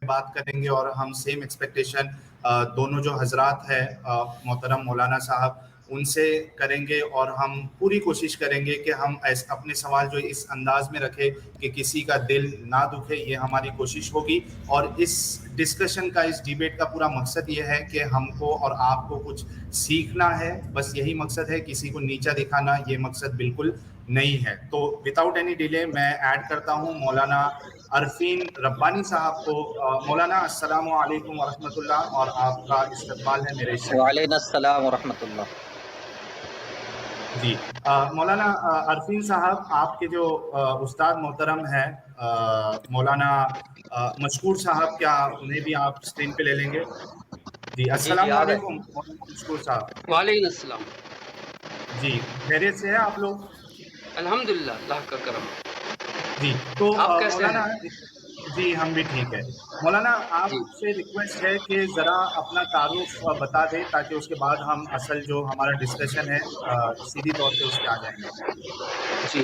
بات کریں گے اور ہم سیم ایکسپیکٹیشن دونوں جو حضرات ہیں محترم مولانا صاحب ان سے کریں گے اور ہم پوری کوشش کریں گے کہ ہم اپنے سوال جو اس انداز میں رکھیں کہ کسی کا دل نہ دکھے. یہ ہماری کوشش ہوگی اور اس ڈسکشن کا اس ڈیبیٹ کا پورا مقصد یہ ہے کہ ہم کو اور آپ کو کچھ سیکھنا ہے, بس یہی مقصد ہے, کسی کو نیچا دکھانا یہ مقصد بالکل نہیں ہے. تو وداؤٹ اینی ڈیلے میں ایڈ کرتا ہوں مولانا عرفین ربانی صاحب کو. مولانا السلام علیکم ورحمۃ اللہ اور آپ کا استقبال ہے میرے شو. وعلیکم السلام ورحمۃ اللہ. جی مولانا عرفین صاحب, آپ کے جو استاد محترم ہیں مولانا مشکور صاحب, کیا انہیں بھی آپ اسکرین پہ لے لیں گے؟ جی السلام علیکم مولانا مشکور صاحب. وعلیکم السلام. جی خیریت سے ہیں آپ لوگ؟ الحمدللہ, اللہ کا کرم. جی تو آپ کیسے مولانا, ہیں؟ جی ہم بھی ٹھیک ہے. مولانا آپ جی سے ریکویسٹ ہے کہ ذرا اپنا تعارف بتا دیں تاکہ اس کے بعد ہم اصل جو ہمارا ڈسکشن ہے سیدھی طور پہ اس پہ آ جائیں گے. جی,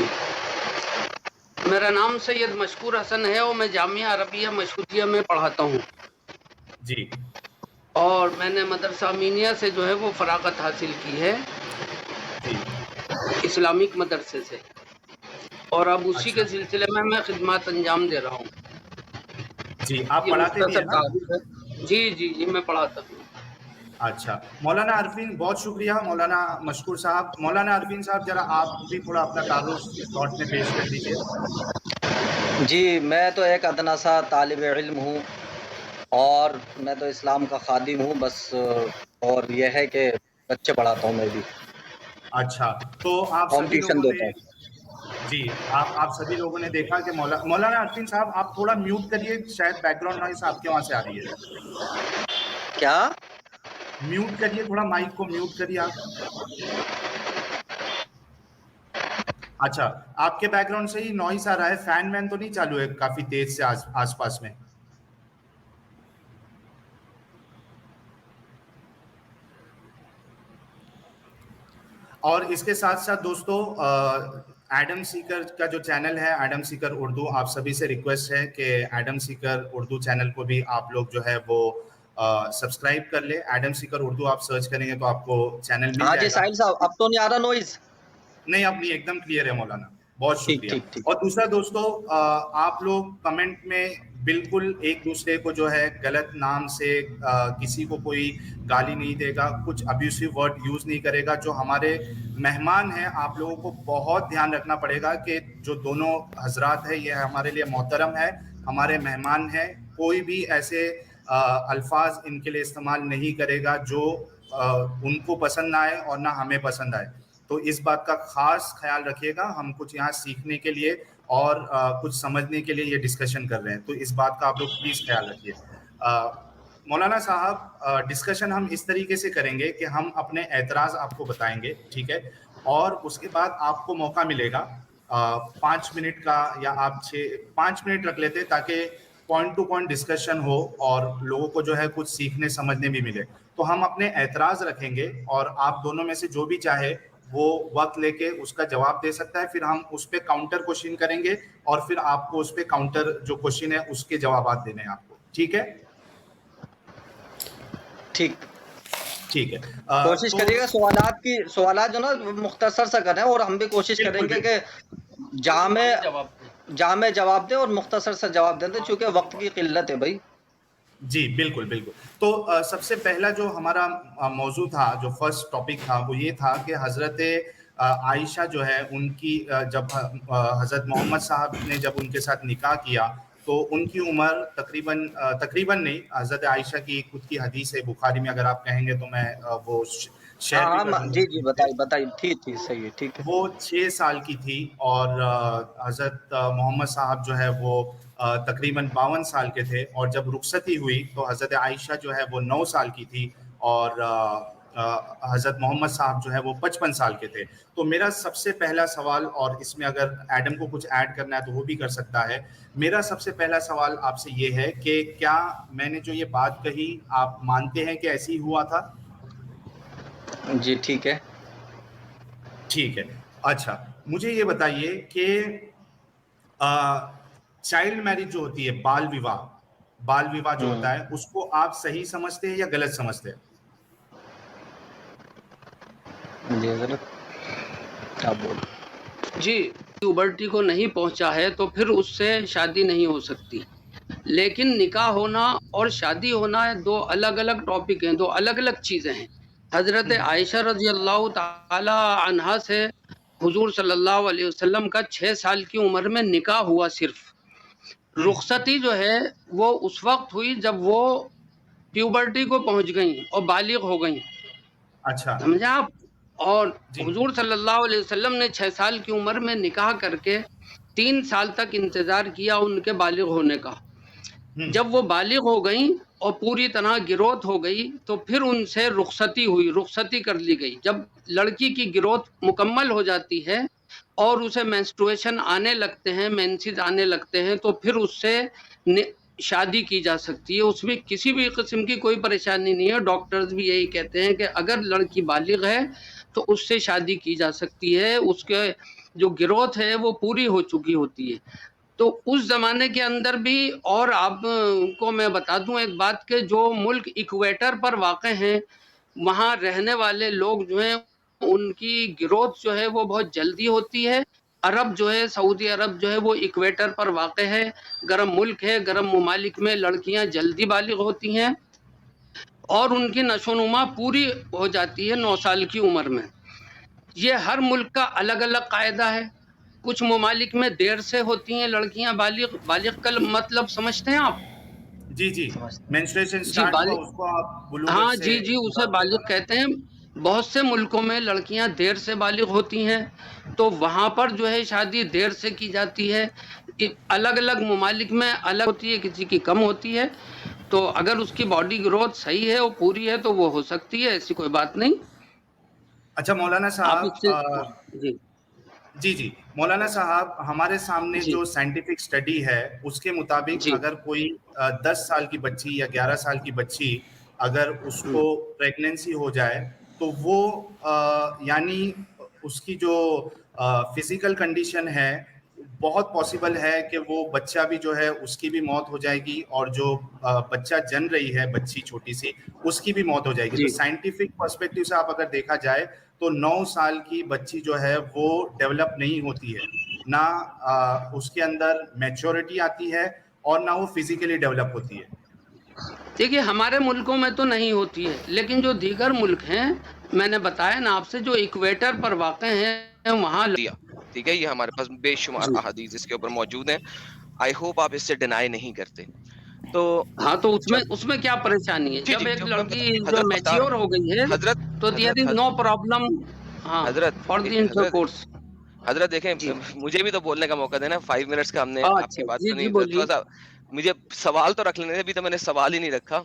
میرا نام سید مشکور حسن ہے اور میں جامعہ عربیہ مشہودیہ میں پڑھاتا ہوں. جی اور میں نے مدرسہ امینیہ سے جو ہے وہ فراغت حاصل کی ہے, جی اسلامک مدرسے سے, اور اب اسی اچھا کے سلسلے میں خدمات انجام دے رہا ہوں. جی آپ یہ پڑھاتے بھی ہیں مختصر نا؟ تعارف ہے. جی جی جی میں پڑھاتا ہوں. اچھا مولانا عرفین, بہت شکریہ مولانا مشکور صاحب. مولانا عرفین صاحب ذرا آپ بھی تھوڑا اپنا تعارف شارٹ میں پیش کر دیجیے. جی میں تو ایک ادنا سا طالب علم ہوں اور میں تو اسلام کا خادم ہوں بس, اور یہ ہے کہ بچے پڑھاتا ہوں میں بھی. اچھا تو آپ ہوم سبھی ٹیوشن لوگوں نے, دیتا ہوں. جی آپ سبھی لوگوں نے دیکھا کہ مولانا عرفین صاحب آپ تھوڑا میوٹ کریے, شاید بیک گراؤنڈ نوائز آپ کے وہاں سے آ رہی ہے. کیا میوٹ کریے, تھوڑا مائک کو میوٹ کریے آپ. اچھا آپ کے بیک گراؤنڈ سے ہی نوائز آ رہا ہے, فین مین تو نہیں چالو ہے کافی تیز سے آس پاس میں؟ اور اس کے ساتھ ساتھ دوستو ایڈم سیکر کا جو چینل ہے ایڈم سیکر اردو, آپ سبھی سے ریکویسٹ ہے کہ ایڈم سیکر اردو چینل کو بھی آپ لوگ جو ہے وہ سبسکرائب کر لے. ایڈم سیکر اردو آپ سرچ کریں گے تو آپ کو چینل مل ہاں جی جائے گا. ساحل صاحب, اب تو نہیں آ رہا نوائز؟ نہیں اب نہیں, ایک دم کلیئر ہے مولانا, بہت ٹھیک شکریہ. ٹھیک ٹھیک. اور دوسرا دوستو آپ لوگ کمنٹ میں بالکل ایک دوسرے کو جو ہے غلط نام سے کسی کو کوئی گالی نہیں دے گا, کچھ ابیوسو ورڈ یوز نہیں کرے گا. جو ہمارے مہمان ہیں آپ لوگوں کو بہت دھیان رکھنا پڑے گا کہ جو دونوں حضرات ہیں یہ ہمارے لیے محترم ہے, ہمارے مہمان ہیں. کوئی بھی ایسے الفاظ ان کے لیے استعمال نہیں کرے گا جو ان کو پسند نہ آئے اور نہ ہمیں پسند آئے. تو اس بات کا خاص خیال رکھیے گا. ہم کچھ یہاں سیکھنے کے لیے اور کچھ سمجھنے کے لیے یہ ڈسکشن کر رہے ہیں, تو اس بات کا آپ لوگ پلیز خیال رکھیے. مولانا صاحب ڈسکشن ہم اس طریقے سے کریں گے کہ ہم اپنے اعتراض آپ کو بتائیں گے, ٹھیک ہے, اور اس کے بعد آپ کو موقع ملے گا 5 منٹ کا, یا آپ 5 منٹ رکھ لیتے تاکہ پوائنٹ ٹو پوائنٹ ڈسکشن ہو اور لوگوں کو جو ہے کچھ سیکھنے سمجھنے بھی ملے. تو ہم اپنے اعتراض رکھیں گے اور آپ دونوں میں سے جو بھی چاہے وہ وقت لے کے اس کا جواب دے سکتا ہے. پھر ہم اس پہ کاؤنٹر کوشچن کریں گے اور پھر آپ کو اس پہ کاؤنٹر جو کوشچن ہے اس کے جوابات دینے ہیں آپ کو, ٹھیک ہے؟ ٹھیک ہے. کوشش کریے گا سوالات جو نا مختصر سا کریں, اور ہم بھی کوشش کریں بالکل گے کہ جامع جواب دیں اور مختصر سا جواب دیں, چونکہ وقت کی قلت ہے بھائی. جی بالکل بالکل. تو سب سے پہلا جو ہمارا موضوع تھا, جو فرسٹ ٹاپک تھا, وہ یہ تھا کہ حضرت عائشہ جو ہے ان کی جب حضرت محمد صاحب نے جب ان کے ساتھ نکاح کیا تو ان کی عمر تقریباً نہیں, حضرت عائشہ کی خود کی حدیث ہے بخاری میں, اگر آپ کہیں گے تو میں وہ شیئر بھی کر ہاں دوں جی جی گا. بتائیے ٹھیک صحیح ہے, ٹھیک ہے. وہ 6 سال کی تھی اور حضرت محمد صاحب جو ہے وہ تقریباً 52 سال کے تھے, اور جب رخصتی ہوئی تو حضرت عائشہ جو ہے وہ 9 سال کی تھی اور حضرت محمد صاحب جو ہے وہ 55 سال کے تھے. تو میرا سب سے پہلا سوال, اور اس میں اگر ایڈم کو کچھ ایڈ کرنا ہے تو وہ بھی کر سکتا ہے, میرا سب سے پہلا سوال آپ سے یہ ہے کہ کیا میں نے جو یہ بات کہی آپ مانتے ہیں کہ ایسی ہوا تھا؟ جی ٹھیک ہے. ٹھیک ہے. اچھا مجھے یہ بتائیے کہ چائلڈ میرج جو ہوتی ہے, بال وواہ, बाल विवाह जो होता है, उसको आप सही समझते हैं या गलत समझते हैं? जी हजरत आप बोल। जी, प्यूबर्टी को नहीं पहुंचा है तो फिर उससे शादी नहीं हो सकती, लेकिन निकाह होना और शादी होना दो अलग अलग टॉपिक हैं, दो अलग अलग चीज़ें हैं। हज़रत आयशा रज़ी अल्लाह ताला अन्हा से हुजूर सल्लल्लाहु अलैहि वसल्लम का 6 साल की उम्र में निकाह हुआ सिर्फ। रुखसती जो है वो उस वक्त हुई जब वो प्यूबर्टी को पहुंच गई और बालिग हो गई, अच्छा समझे आप। और जी। हुजूर सल्लल्लाहु अलैहि वसल्लम ने 6 साल की उम्र में निकाह करके 3 साल तक इंतजार किया उनके बालिग होने का। जब वो बालिग हो गई और पूरी तरह गिरोथ हो गई तो फिर उनसे रुखसती हुई, रुखसती कर ली गई। जब लड़की की गिरोथ मुकम्मल हो जाती है और उसे मेंस्ट्रुएशन आने लगते हैं, मेंसेस आने लगते हैं, तो फिर उससे शादी की जा सकती है। उसमें किसी भी किस्म की कोई परेशानी नहीं है। डॉक्टर्स भी यही कहते हैं कि अगर लड़की बालिग है तो उससे शादी की जा सकती है, उसके जो गिरोथ है वो पूरी हो चुकी होती है। तो उस ज़माने के अंदर भी, और आपको मैं बता दूं एक बात कि जो मुल्क इक्वेटर पर वाक़ हैं, वहाँ रहने वाले लोग जो हैं उनकी ग्रोथ जो है वो बहुत जल्दी होती है। अरब जो है, सऊदी अरब जो है वो इक्वेटर पर वाक़ है, गर्म मुल्क है, गर्म ममालिक में लड़कियां जल्दी बालिग होती हैं और उनकी नशोनुमा पूरी हो जाती है 9 साल की उम्र में। ये हर मुल्क का अलग अलग कायदा है। कुछ ममालिक में देर से होती हैं लड़कियां बालिग। बालिग का मतलब समझते हैं आप? जी जी, मेंस्ट्रुएशन जी स्टार्ट हुआ बालिग, उसको आप बुलूगत हाँ से जी जी, उसे बालिग कहते हैं। बहुत से मुल्कों में लड़कियां देर से बालिग होती हैं, तो वहाँ पर जो है शादी देर से की जाती है। अलग अलग ममालिक में अलग होती है, किसी की कम होती है। तो अगर उसकी बॉडी ग्रोथ सही है और पूरी है तो वो हो सकती है, ऐसी कोई बात नहीं। अच्छा मौलाना आप साहब, उससे जी जी जी, मौलाना साहब, हमारे सामने जी जो साइंटिफिक स्टडी है उसके मुताबिक जी अगर कोई 10 साल की बच्ची या 11 साल की बच्ची अगर उसको प्रेगनेंसी हो जाए तो वो यानी उसकी जो फिजिकल कंडीशन है, बहुत पॉसिबल है कि वो बच्चा भी जो है उसकी भी मौत हो जाएगी और जो बच्चा जन रही है बच्ची छोटी सी उसकी भी मौत हो जाएगी। तो जी साइंटिफिक पर्सपेक्टिव से आप अगर देखा जाए तो 9 साल की बच्ची जो है वो डेवलप नहीं होती है, ना उसके अंदर मैच्योरिटी आती है और ना वो फिजिकली डेवलप होती है। देखिए, हमारे मुल्कों में तो नहीं होती है, लेकिन जो दीगर मुल्क हैं, मैंने बताया ना आपसे, जो इक्वेटर पर वाक़ हैं वहाँ दिया, ठीक है, ये हमारे पास बेशुमार जी अहादीस इसके ऊपर मौजूद हैं। आई होप आप इससे डिनाई नहीं करते। तो हाँ, तो उसमें जब उसमें क्या परेशानी है? जी जब जी, एक जो मैं लड़की जो हजरत बता रहा मैच्योर हो गई है हूँ, हजरत तो there is Hazrat no problem, हाँ, हजरत फॉर द हजरत इंटरकोर्स। हजरत जी देखें, मुझे भी तो बोलने का मौका देना। 5 मिनट्स का हमने अच्छा, आपकी बात जी सुनी, जी तो थोड़ा बोलिए। सा मुझे सवाल तो रख लेने दें, अभी तो मैंने सवाल ही नहीं रखा।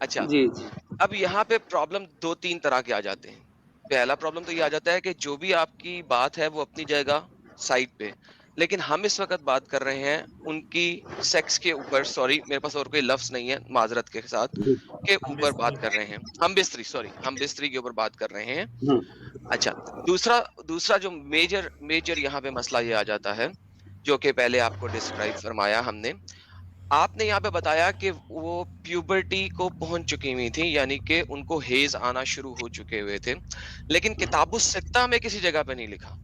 अच्छा, जी जी अब यहाँ पे प्रॉब्लम 2-3 तरह के आ जाते हैं। पहला प्रॉब्लम तो ये आ जाता है कि जो भी आपकी बात है वो अपनी जगह साइड पे, लेकिन हम इस वक्त बात कर रहे हैं उनकी सेक्स के ऊपर, सॉरी मेरे पास और कोई लफ्ज नहीं है माजरत के साथ, जी के हम ऊपर बिस्तर बात कर रहे हैं। हम बिस्तरी, सॉरी, हम बिस्तरी के ऊपर बात कर रहे हैं। हम्म, अच्छा, दूसरा दूसरा जो मेजर मेजर यहाँ पे मसला ये आ जाता है, जो कि पहले आपको डिस्क्राइब फरमाया हमने। आपने यहाँ पे बताया कि वो प्यूबर्टी को पहुंच चुकी हुई थी, यानी कि उनको हेज आना शुरू हो चुके हुए थे, लेकिन किताबुस सित्ता में किसी जगह पे नहीं लिखा।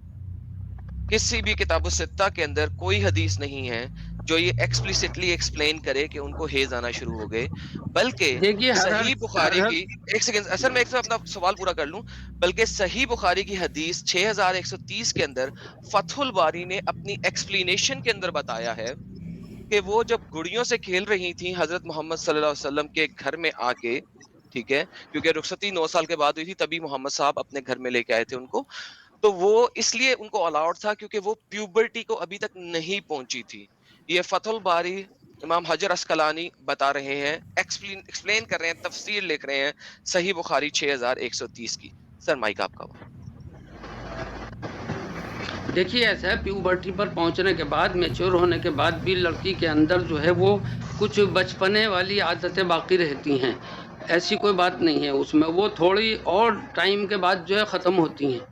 किसी भी किताबुस सित्ता के अंदर कोई हदीस नहीं है जो ये एक्सप्लिसिटली एक्सप्लेन करे कि उनको हेज आना शुरू हो गए। बल्कि देखिए सही बुखारी हर की, एक सेकंड असल में एक अपना सवाल पूरा कर लूं, बल्कि सही बुखारी की हदीस 6130 के अंदर फतहुल बारी ने अपनी एक्सप्लेनेशन के अंदर बताया है कि वो जब गुड़ियों से खेल रही थी हजरत मोहम्मद सल्लल्लाहु अलैहि वसल्लम के घर में आके, ठीक है, क्योंकि रुखसती 9 साल के बाद हुई थी, तभी मोहम्मद साहब अपने घर में लेके आए थे उनको। तो वो इसलिए उनको अलाउड था क्योंकि वो प्यूबर्टी को अभी तक नहीं पहुंची थी। ये फतहुल बारी इमाम हजर अस्कलानी बता रहे हैं, एक्सप्लेन कर रहे हैं, तफसीर लिख रहे हैं सही बुखारी 6130 की। सर माइक आपका। देखिए ऐसा है, प्यूबर्टी पर पहुंचने के बाद, मैच्योर होने के बाद भी लड़की के अंदर जो है वो कुछ बचपने वाली आदतें बाकी रहती हैं। ऐसी कोई बात नहीं है उसमें, वो थोड़ी और टाइम के बाद जो है ख़त्म होती हैं।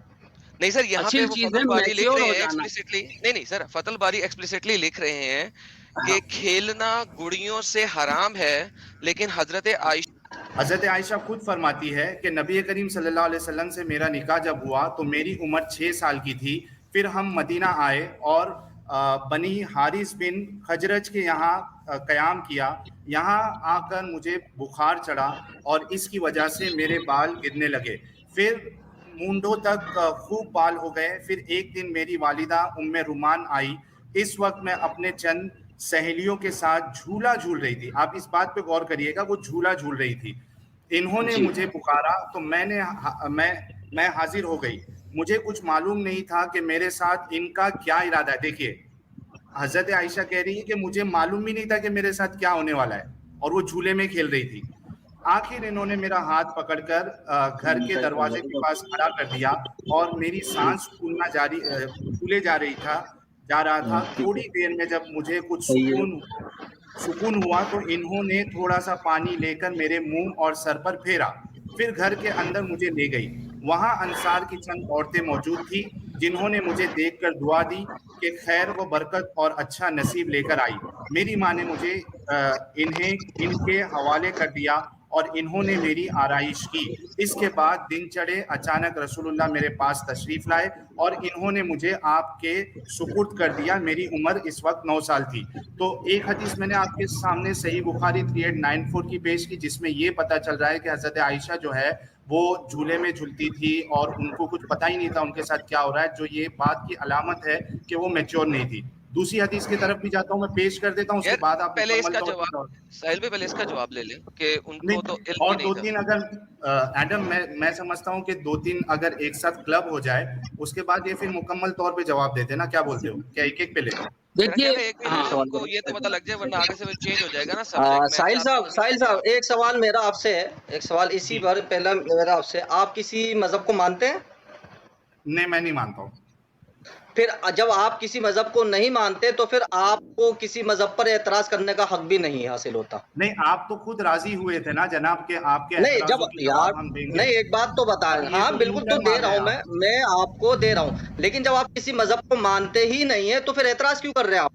नहीं सर, यहाँ पे असल वो चीज़ है फतहुल बारी लिख मैच्योर रहे हो हैं जाना। एक्सप्लिसिटली, नहीं नहीं सर, फतहुल बारी एक्सप्लिसिटली लिख रहे हैं کہ کھیلنا گڑیوں سے حرام ہے، لیکن حضرت عائشہ خود فرماتی ہے کہ نبی کریم صلی اللہ علیہ وسلم سے میرا نکاح جب ہوا تو میری عمر 6 سال کی تھی. پھر ہم مدینہ آئے اور بنی حارث بن خجرج کے یہاں قیام کیا. یہاں آ کر مجھے بخار چڑھا اور اس کی وجہ سے میرے بال گرنے لگے. پھر مونڈوں تک خوب بال ہو گئے. پھر ایک دن میری والدہ ام رومان آئی. اس وقت میں اپنے چند سہیلیوں کے ساتھ جھولا جھول رہی تھی. آپ اس بات پہ غور کریے گا, وہ جھولا جھول رہی تھی. انہوں نے مجھے پکارا تو میں حاضر ہو گئی. مجھے کچھ معلوم نہیں تھا کہ میرے ساتھ ان کا کیا ارادہ ہے. دیکھیے حضرت عائشہ کہہ رہی ہے کہ مجھے معلوم بھی نہیں تھا کہ میرے ساتھ کیا ہونے والا ہے, اور وہ جھولے میں کھیل رہی تھی. آخر انہوں نے میرا ہاتھ پکڑ کر گھر کے دروازے کے پاس کھڑا کر دیا اور میری سانس پھولے جا رہا تھا. تھوڑی دیر میں جب مجھے کچھ سکون ہوا تو انہوں نے تھوڑا سا پانی لے کر میرے منہ اور سر پر پھیرا. پھر گھر کے اندر مجھے لے گئی. وہاں انصار کی چند عورتیں موجود تھی جنہوں نے مجھے دیکھ کر دعا دی کہ خیر و برکت اور اچھا نصیب لے کر آئی. میری ماں نے مجھے ان کے حوالے کر دیا اور انہوں نے میری آرائش کی. اس کے بعد دن چڑھے اچانک رسول اللہ میرے پاس تشریف لائے اور انہوں نے مجھے آپ کے سپرد کر دیا. میری عمر اس وقت 9 سال تھی. تو ایک حدیث میں نے آپ کے سامنے صحیح بخاری 3894 کی پیش کی, جس میں یہ پتہ چل رہا ہے کہ حضرت عائشہ جو ہے وہ جھولے میں جھولتی تھی اور ان کو کچھ پتہ ہی نہیں تھا ان کے ساتھ کیا ہو رہا ہے, جو یہ بات کی علامت ہے کہ وہ میچور نہیں تھی. دوسری حدیث کی طرف بھی جاتا ہوں, میں پیش کر دیتا ہوں, اس کے بعد آپ پہلے اس کا جواب ساحل بھائی پہلے اس کا جواب لے لیں کہ ان کو تو علم اور ہی نہیں 2-3 اگر ایڈم میں سمجھتا ہوں کہ 2-3 اگر ایک ساتھ کلب ہو جائے اس کے بعد یہ پھر مکمل طور پہ جواب دیتے نا. کیا بولتے ہو, کیا ایک ایک پہ لے؟ دیکھیے یہ تو پتہ لگ جائے ورنہ آگے سے چینج ہو جائے گا نا ساحل صاحب ایک سوال میرا آپ سے ہے, ایک سوال اسی بار پہلا میرا آپ سے, آپ کسی مذہب کو مانتے ہیں؟ نہیں, میں نہیں مانتا ہوں. پھر جب آپ کسی مذہب کو نہیں مانتے تو پھر آپ کو کسی مذہب پر اعتراض کرنے کا حق بھی نہیں حاصل ہوتا. نہیں, آپ تو خود راضی ہوئے تھے نا جناب کہ آپ کے نہیں, جب یار ہم دیں گے. نہیں, ایک بات تو بتائیں. ہاں بالکل, تو دے رہا ہوں میں آپ کو دے رہا ہوں, لیکن جب آپ کسی مذہب کو مانتے ہی نہیں ہیں تو پھر اعتراض کیوں کر رہے ہیں آپ؟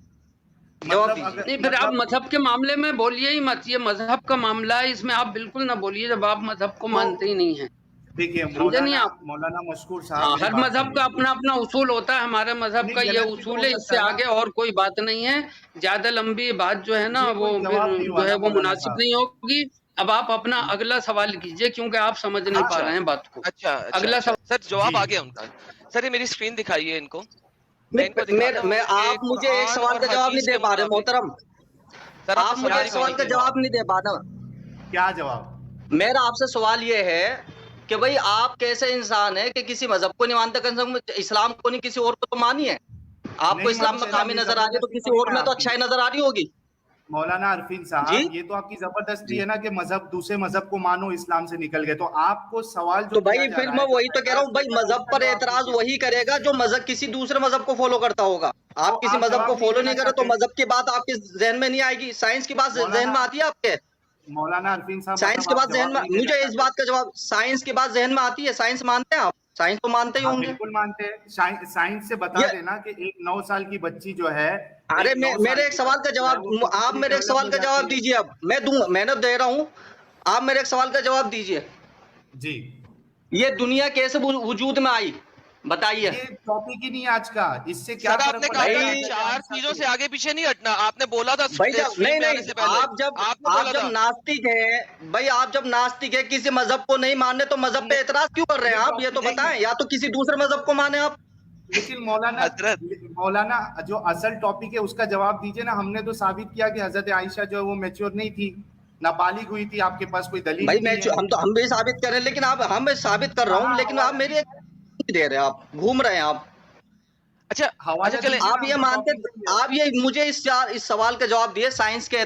جواب دیجیے. نہیں, پھر آپ مذہب کے معاملے میں بولیے ہی مت. یہ مذہب کا معاملہ ہے, اس میں آپ بالکل نہ بولیے جب آپ مذہب کو مانتے ہی نہیں ہیں. دیکھیے مولانا مشکور صاحب, ہر مذہب کا اپنا اپنا اصول ہوتا ہے. ہمارے مذہب کا یہ اصول ہے, اس سے آگے اور کوئی بات نہیں ہے. زیادہ لمبی بات جو ہے نا وہ جو ہے وہ مناسب نہیں ہوگی. اب آپ اپنا اگلا سوال کیجئے کیونکہ آپ سمجھ نہیں پا رہے ہیں بات کو. اگلا سوال سر جواب آ گیا ان کا. سر یہ میری اسکرین دکھائیے ان کو. میں آپ مجھے ایک سوال کا جواب نہیں دے پا رہے محترم. آپ مجھے ایک سوال کا جواب نہیں دے پا رہے. کیا جواب؟ میرا آپ سے سوال یہ ہے کہ بھئی آپ کیسے انسان ہے کہ کسی مذہب کو نہیں مانتے, اسلام کو نہیں کسی اور کو تو مانی ہے. آپ کو اسلام میں خامی نظر آ رہی ہے تو کسی اور میں تو اچھائی نظر آ رہی ہوگی. مولانا عرفین صاحب یہ تو آپ کی زبردستی ہے نا کہ مذہب دوسرے مذہب کو مانو, اسلام سے نکل گئے. تو آپ کو سوال جو تو بھائی پھر میں وہی تو کہہ رہا ہوں, بھائی مذہب پر اعتراض وہی کرے گا جو مذہب کسی دوسرے مذہب کو فالو کرتا ہوگا. آپ کسی مذہب کو فالو نہیں کرے تو مذہب کی بات آپ کے ذہن میں نہیں آئے گی. سائنس کی بات ذہن میں آتی ہے آپ کے؟ مولانا عرفین صاحب سائنس کی بات ذہن میں, مجھے اس بات کا جواب, سائنس کی بات ذہن میں آتی ہے. سائنس مانتے ہیں آپ؟ سائنس تو مانتے ہی ہوں گے. بالکل مانتے ہیں. سائنس سے بتا دینا کہ ایک 9 سال کی بچی جو ہے, ارے میرے ایک سوال کا جواب, آپ میرے ایک سوال کا جواب دیجیے. اب میں دوں گا, میں نے دے رہا ہوں, آپ میرے ایک سوال کا جواب دیجیے. جی, یہ دنیا کیسے وجود میں آئی بتائیے. یہ ٹاپک ہی نہیں آج کا, اس سے کیا آپ نے کہا 4 چیزوں سے آگے پیچھے نہیں ہٹنا. آپ نے بولا تھا نہیں, آپ جب ناستک ہیں بھائی, آپ جب ناستک ہیں کسی مذہب کو نہیں ماننے تو مذہب پہ اعتراض کیوں کر رہے ہیں آپ؟ یہ تو بتائیں, یا تو کسی دوسرے مذہب کو مانے آپ. لیکن مولانا جو اصل ٹاپک ہے اس کا جواب دیجئے نا. ہم نے تو ثابت کیا کہ حضرت عائشہ جو ہے وہ میچور نہیں تھی, نابالغ ہوئی تھی. آپ کے پاس کوئی دلیل نہیں ہے؟ ہم بھی ثابت کر رہے ہیں, لیکن ہم ثابت کر رہا ہوں, لیکن آپ میری دے رہے ہیں, آپ گھوم رہے ہیں آپ. اچھا آپ یہ مانتے, آپ یہ مجھے اس سوال کا جواب دیے سائنس کے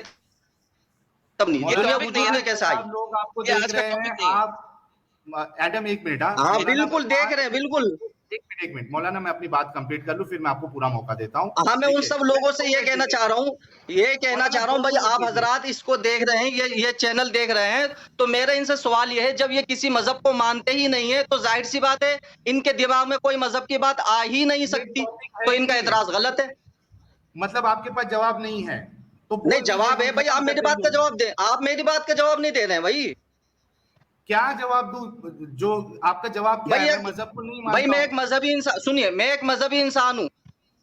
تب نہیں, دنیا وجود میں کیسے آئی؟ لوگ آپ کو دیکھ رہے ہیں. آپ ایڈم ایک منٹ, ہاں بالکل دیکھ رہے ہیں, بالکل. ایک منٹ مولانا, میں اپنی بات کمپلیٹ کر لوں پھر میں آپ کو پورا موقع دیتا ہوں. ہاں, میں ان سب لوگوں سے یہ کہنا چاہ رہا ہوں بھائی, آپ حضرات اس کو دیکھ رہے ہیں, یہ چینل دیکھ رہے ہیں, تو میرا ان سے سوال یہ ہے, جب یہ کسی مذہب کو مانتے ہی نہیں ہے تو ظاہر سی بات ہے ان کے دماغ میں کوئی مذہب کی بات آ ہی نہیں سکتی, تو ان کا اعتراض غلط ہے. مطلب آپ کے پاس جواب نہیں ہے؟ तो बोल नहीं दीजिए, जवाब है हम भाई, आप खत्म मेरी कर बात का देंगे। जवाब दे, आप मेरी बात का जवाब नहीं दे रहे हैं भाई। क्या जवाब दूं? जो आपका जवाब क्या भाई है? एक, मैं मजहब को नहीं भाई मानता मैं हूँ, एक मजहबी इंसान, सुनिए मैं एक मजहबी इंसान हूँ,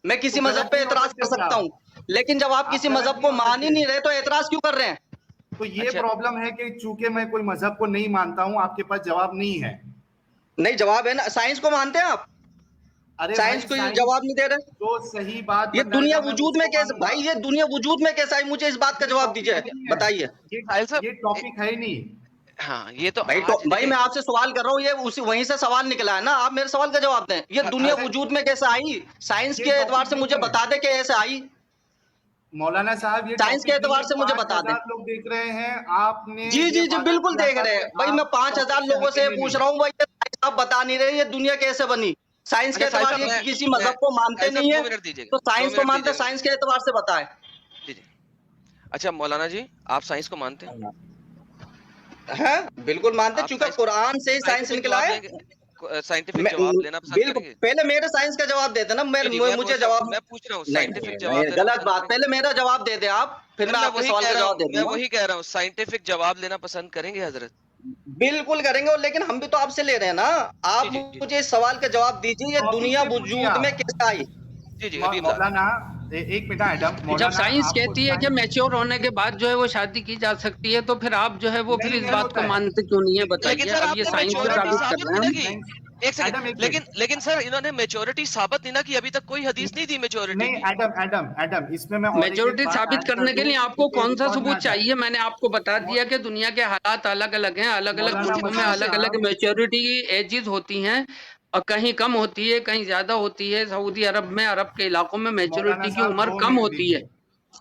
मैं किसी तो मजहब गलत पे नहीं हो एतराज सकते कर क्या सकता हूँ, लेकिन जब आप आप किसी गलत मजहब नहीं को हो मान ही सकते। नहीं रहे तो एतराज क्यों कर रहे हैं? तो ये अच्छा प्रॉब्लम है कि चूंकि मैं कोई मजहब को नहीं मानता हूँ, आपके पास जवाब नहीं है। नहीं जवाब है ना, साइंस को मानते हैं आप? अरे साइंस भाई, को ये साइंस जवाब नहीं दे रहे? जो सही बात ये दुनिया बताएगा मैं वजूद में उसको कैसे मानूंगा। भाई, ये दुनिया वजूद में कैसे आई, मुझे इस बात का ये जवाब टॉपिक दीजिए, नहीं है, बताइए। ये साहिल साहब ये टॉपिक है ही नहीं। हाँ, ये तो भाई आज भाई देखें। मैं आपसे सवाल कर रहा हूँ, ये उसी वहीं से सवाल निकला है ना, आप मेरे सवाल का जवाब दें। ये दुनिया अरे वजूद में कैसे आई, साइंस ये के एतबार टॉपिक से मुझे नहीं है बता दे कि ऐसे आई, मौलाना साहब, ये साइंस के टॉपिक नहीं एतबार है। से मुझे बता दें। 5,000 लोग देख रहे हैं, आपने जी ये जी जी वादा बिल्कुल किया देख था रहे कि हैं भाई, मैं आप 5,000 टॉपिक से लोगों से हटेंगे पूछ नहीं। रहा हूँ भाई, आप बता नहीं रहे ये दुनिया कैसे बनी। साइंस के अच्छा साहिल एतबार साहब, से किसी मैं मजहब को मानते साहिल साहब नहीं 2 है मिनट दीजिएगा, तो 2 साइंस को मिनट मानते, दीजिएगा साइंस के एतबार से बताएं। जी जी। अच्छा मौलाना जी, आप साइंस को मानते हैं? हैं बिल्कुल मानते, आप चूंकि साइंस कुरान से ही साइंस साइंटिफिक निकला जवाब है। देंगे? साइंटिफिक जवाब लेना पसंद बिल्कुल, करेंगे? पहले मेरे साइंस का जवाब देते ना, जी जी, मुझे जवाब। मैं पूछ रहा हूँ नहीं साइंटिफिक नहीं जवाब लेना गलत पसंद बात, करेंगे? पहले मेरा जवाब दे दे आप, फिर सर मैं मैं आपके वही सवाल कह का रहा जवाब हूँ, दे दूंगा। मैं वही कह रहा हूँ, साइंटिफिक जवाब लेना पसंद करेंगे हजरत? बिल्कुल करेंगे, और लेकिन हम भी तो आपसे ले रहे हैं ना, जी आप जी जी मुझे इस सवाल का जवाब दीजिए, ये टॉपिक दुनिया से पूछिए वजूद में आप। कैसे आई? जी जी, हबीब मौलाना, एक मिनट एडम, जब मौलाना साइंस आपको कहती है कि साइंस मैच्योर होने के बाद जो है वो शादी की जा सकती है, तो फिर आप जो है वो फिर नहीं इस नहीं बात होता को है। मानते क्यों नहीं है, लेकिन बताइए। सर अब ये आपने साइंस से मेच्योरिटी साबित कर साबित रहे नहीं हैं ना हम। की। एक एडम सेकंड, एक लेकिन मिनट, लेकिन सर इन्होंने मेच्योरिटी साबित नहीं ना की, अभी तक कोई हदीस नहीं दी मेच्योरिटी नहीं की। एडम एडम एडम, इसमें मैं और एक मेजोरिटी बात साबित ऐड कर करने के दूं लिए कि आपको ये कौन सा रिकॉर्ड में सबूत आ जाए। चाहिए? मैंने आपको बता मौ- दिया कि दुनिया के हालात अलग अलग हैं, अलग अलग मौलाना मुल्कों में दिखाओ अलग सर। अलग साहब, मेच्योरिटी एजेस होती हैं, और कहीं कम होती है, कहीं ज्यादा होती है। सऊदी अरब में, अरब के इलाकों में मौलाना मेच्योरिटी की साहब उम्र 2 कम मिनट होती है, दीजिए।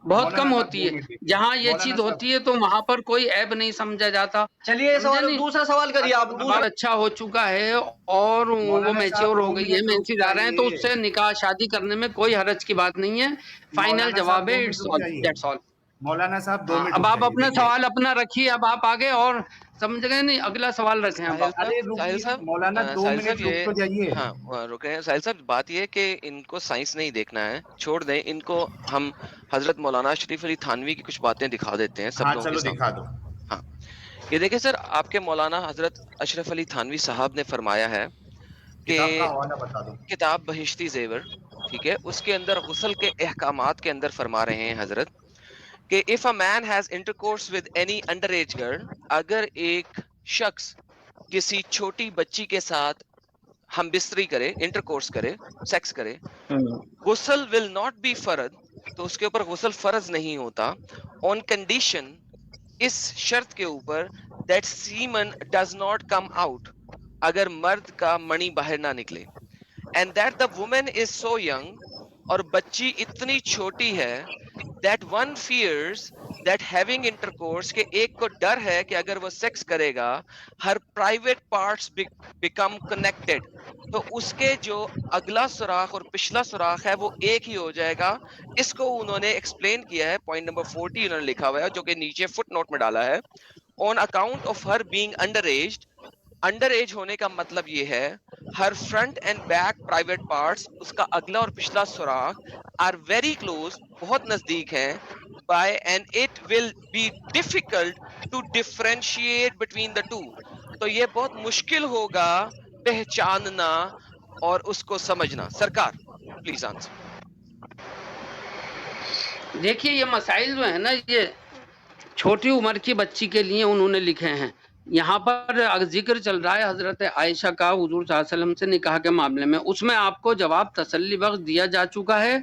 बहुत कम मौलाना साहब होती 2 है। मिनट दीजिए। जहाँ ये मौलाना चीज साहब, होती है तो वहां पर कोई ऐब नहीं समझा जाता। चलिए समझे सवाल, नहीं? दूसरा सवाल करिए अच्छा आप, दूसरा। बात अच्छा हो चुका है और वो मौलाना साहब मैच्योर हो 2 गई है, मिनट रुक मेंसेस आ रहे हैं, तो जाइए। उससे निकाह शादी करने में कोई हरज की बात नहीं है। फाइनल मौलाना साहब जवाब 2 है, मिनट इट्स रुक ऑल, जाइए। That's all. मौलाना साहब 2 हाँ, मिनट अब रुक आप जाइए। अपना देखिए, सवाल अपना रखिए, अब आप आगे और समझ गए नहीं, अगला सवाल रखें अब साहिल आप। साहब, अरे साहिल रुकिए साहब, मौलाना, 2 साहिल साहब मिनट रुक ये, तो जाइए। हाँ रुके हैं साहिल साहब। बात ये है कि इनको साइंस नहीं देखना है, छोड़ दें इनको। हम हजरत मौलाना शरीफ अली थानवी की कुछ बातें दिखा देते हैं सब हाँ लोगों के चलो दिखा सामने। दो। हाँ, ये देखिए सर, आपके मौलाना हजरत अशरफ अली थानवी साहब ने फरमाया है कि किताब का हवाला बता दो। किताब बहिश्ती जेवर, ठीक है, उसके अंदर गुस्ल के अहकामात के अंदर फरमा रहे हैं हजरत कि if a man has intercourse with any under as girl, अगर एक शख्स किसी छोटी बच्ची के साथ हम बिस्तरी करे, इंटरकोर्स करे, सेक्स करे, गुस्ल विल नॉट बी फर्ज, तो उसके ऊपर गुस्ल फर्ज नहीं होता, ऑन कंडीशन, इस शर्त के ऊपर, that semen does not come out, अगर मर्द का मणि बाहर ना निकले, and that the women is so young, और बच्ची इतनी छोटी है, that one fears that having intercourse, के एक को डर है कि अगर वो सेक्स करेगा, हर प्राइवेट पार्ट्स बिकम कनेक्टेड, तो उसके जो अगला सुराख और पिछला सुराख है वो एक ही हो जाएगा। इसको उन्होंने एक्सप्लेन किया है, पॉइंट नंबर 40 उन्होंने लिखा हुआ है, जो कि नीचे फुट नोट में डाला है। On account of her being under age होने का मतलब ये है, her front and back private parts, उसका अगला और पिछला सुराख, आर वेरी क्लोज, बहुत नजदीक हैं, by and it will be difficult to differentiate between the two, तो ये बहुत मुश्किल होगा पहचानना और उसको समझना। सरकार प्लीज आंसर। देखिए ये मसाइल जो है ना, ये छोटी उम्र की बच्ची के लिए उन्होंने लिखे हैं। यहाँ पर जिक्र चल रहा है हजरत आयशा का हुजूर सल्लल्लाहु अलैहि वसल्लम से निकाह के मामले में, उसमें आपको जवाब तसल्ली बख्श दिया जा चुका है।